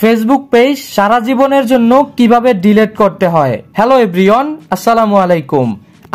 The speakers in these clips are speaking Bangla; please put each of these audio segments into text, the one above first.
ফেসবুক পেজ সারা জীবনের জন্য কিভাবে ডিলিট করতে হয়। হ্যালো এভরিওয়ান, আসসালামু আলাইকুম।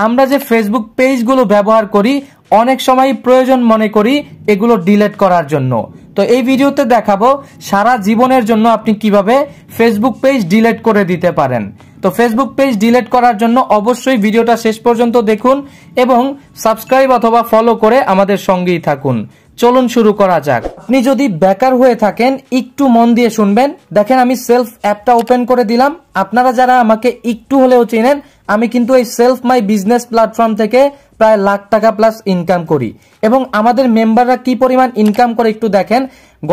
আমরা যে ফেসবুক পেজগুলো ব্যবহার করি অনেক সময় প্রয়োজন মনে করি এগুলো ডিলিট করার জন্য। তো এই ভিডিওতে দেখাবো সারা জীবনের জন্য আপনি কিভাবে ফেসবুক পেজ ডিলিট করে দিতে পারেন। তো ফেসবুক পেজ ডিলিট করার জন্য অবশ্যই ভিডিওটা শেষ পর্যন্ত দেখুন এবং সাবস্ক্রাইব অথবা ফলো করে আমাদের সঙ্গেই থাকুন। চলুন শুরু করা যাক। আপনি যদি বেকার হয়ে থাকেন একটু মন দিয়ে শুনবেন। দেখেন আমি সেলফ অ্যাপটা ওপেন করে দিলাম। আপনারা যারা আমাকে একটু হলেও চেনেন, আমি কিন্তু এই সেলফ মাই বিজনেস প্ল্যাটফর্ম থেকে প্রায় লাখ টাকা প্লাস ইনকাম করি এবং আমাদের মেম্বাররা কি পরিমাণ ইনকাম করে একটু দেখেন।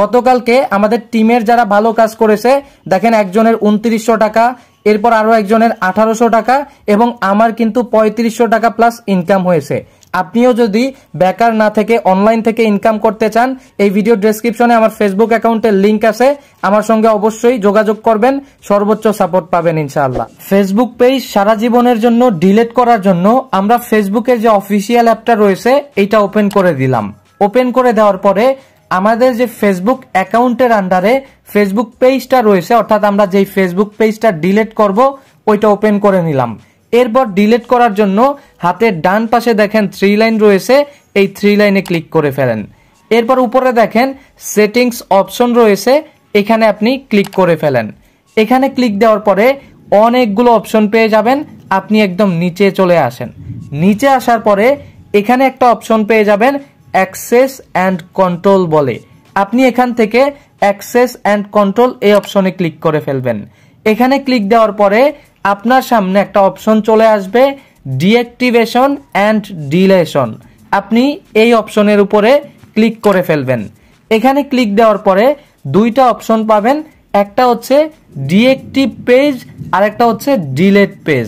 গতকালকে আমাদের টিমের যারা ভালো কাজ করেছে দেখেন একজনের 2900 টাকা, এরপর আরো একজনের 1800 টাকা এবং আমার কিন্তু 3500 টাকা প্লাস ইনকাম হয়েছে। আপনিও যদি বেকার না থেকে অনলাইন থেকে ইনকাম করতে চান, এই ভিডিও ডেসক্রিপশনে আমার ফেসবুক অ্যাকাউন্টের লিংক আছে, আমার সঙ্গে অবশ্যই যোগাযোগ করবেন, সর্বোচ্চ সাপোর্ট পাবেন ইনশাআল্লাহ। ফেসবুক পেজ সারা জীবনের জন্য ডিলিট করার জন্য আমরা ফেসবুকের যে অফিসিয়াল অ্যাপটা রয়েছে এইটা ওপেন করে দিলাম। ওপেন করে দেওয়ার পরে আমাদের যে ফেসবুক অ্যাকাউন্টের আন্ডারে ফেসবুক পেজটা রয়েছে, অর্থাৎ আমরা যেই ফেসবুক পেজটা ডিলিট করব ওইটা ওপেন করে নিলাম। এরপর ডিলিট করার জন্য হাতের ডান পাশে দেখেন 3 লাইন রয়েছে, এই 3 লাইনে ক্লিক করে ফেলেন। এরপর উপরে দেখেন সেটিংস অপশন রয়েছে, এখানে আপনি ক্লিক করে ফেলেন। এখানে ক্লিক দেওয়ার পরে অনেকগুলো অপশন পেয়ে যাবেন। আপনি একদম নিচে চলে আসেন। নিচে আসার পরে এখানে একটা অপশন পেয়ে যাবেন অ্যাক্সেস অ্যান্ড কন্ট্রোল বলে। আপনি এখান থেকে অ্যাক্সেস অ্যান্ড কন্ট্রোল এই অপশনে ক্লিক করে ফেলবেন। এখানে ক্লিক দেওয়ার পরে আপনার সামনে একটা অপশন চলে আসবে ডিঅ্যাক্টিভেশন অ্যান্ড ডিলেশন। আপনি এই অপশনের উপরে ক্লিক করে ফেলবেন। এখানে ক্লিক দেওয়ার পরে দুইটা অপশন পাবেন, একটা হচ্ছে ডিঅ্যাক্টিভ পেজ আর একটা হচ্ছে ডিলিট পেজ।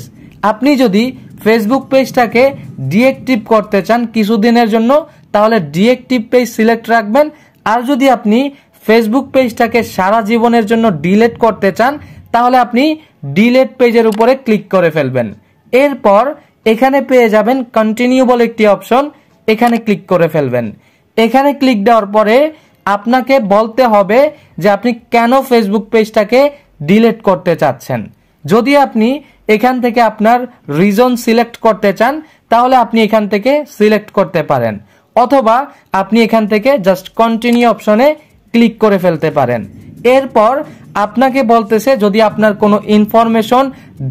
আপনি যদি ফেসবুক পেজটাকে ডিঅ্যাক্টিভ করতে চান কিছুদিনের জন্য তাহলে ডিঅ্যাক্টিভ পেজ সিলেক্ট রাখবেন, আর যদি আপনি ফেসবুক পেজটাকে সারা জীবনের জন্য ডিলিট করতে চান তাহলে আপনি ডিলিট পেজের উপরে ক্লিক করে ফেলবেন। এরপর এখানে পেয়ে যাবেন কন্টিনিউ বলে একটি অপশন, এখানে ক্লিক করে ফেলবেন। এখানে ক্লিক দেওয়ার পরে আপনাকে বলতে হবে যে আপনি কেন ফেসবুক পেজটাকে ডিলিট করতে চাচ্ছেন। যদি আপনি এখান থেকে আপনার রিজন সিলেক্ট করতে চান তাহলে আপনি এখান থেকে সিলেক্ট করতে পারেন, অথবা আপনি এখান থেকে জাস্ট কন্টিনিউ অপশনে ক্লিক করে ফেলতে পারেন। এরপর আপনাকে বলতেছে যদি আপনার কোনো ইনফরমেশন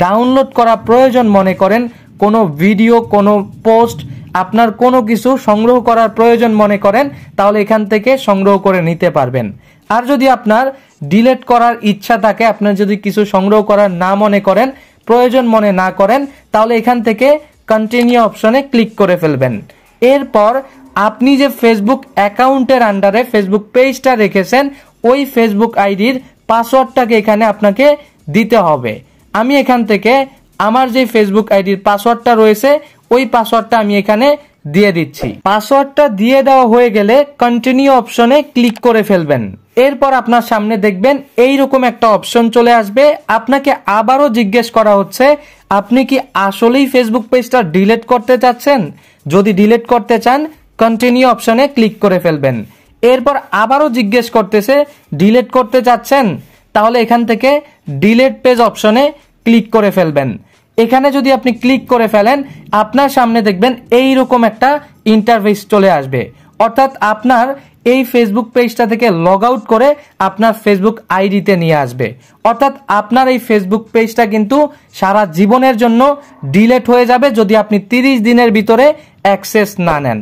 ডাউনলোড করা প্রয়োজন মনে করেন, কোনো ভিডিও, কোনো পোস্ট, আপনার কোনো কিছু সংগ্রহ করার প্রয়োজন মনে করেন তাহলে এখান থেকে সংগ্রহ করে নিতে পারবেন। আর যদি আপনার ডিলিট করার ইচ্ছা থাকে, আপনার যদি কিছু সংগ্রহ করার না মনে করেন, প্রয়োজন মনে না করেন, তাহলে এখান থেকে কন্টিনিউ অপশনে ক্লিক করে ফেলবেন। এরপর আপনি যে ফেসবুক অ্যাকাউন্টের আন্ডারে ফেসবুক পেজটা রেখেছেন ওই ফেসবুক আইডির পাসওয়ার্ডটাকে এখানে আপনাকে দিতে হবে। আমি এখান থেকে আমার যে ফেসবুক আইডির পাসওয়ার্ডটা রয়েছে ওই পাসওয়ার্ডটা আমি এখানে দিয়ে দিচ্ছি। পাসওয়ার্ডটা দিয়ে দেওয়া হয়ে গেলে কন্টিনিউ অপশনে ক্লিক করে ফেলবেন। এরপর আপনার সামনে দেখবেন এইরকম একটা অপশন চলে আসবে। আপনাকে আবারও জিজ্ঞেস করা হচ্ছে আপনি কি আসলেই ফেসবুক পেজটা ডিলিট করতে চাচ্ছেন। যদি ডিলিট করতে চান কন্টিনিউ অপশনে ক্লিক করে ফেলবেন। এরপর আবারও জিজ্ঞেস করতেছে ডিলিট করতে চাচ্ছেন, তাহলে এখান থেকে ডিলিট পেজ অপশনে ক্লিক করে ফেলবেন। এখানে যদি আপনি ক্লিক করে ফেলেন আপনার সামনে দেখবেন এইরকম একটা ইন্টারফেস চলে আসবে, অর্থাৎ আপনার এই ফেসবুক পেজটা থেকে লগ আউট করে আপনার ফেসবুক আইডিতে নিয়ে আসবে। অর্থাৎ আপনার এই ফেসবুক পেজটা কিন্তু সারা জীবনের জন্য ডিলিট হয়ে যাবে যদি আপনি 30 দিনের ভিতরে অ্যাক্সেস না নেন।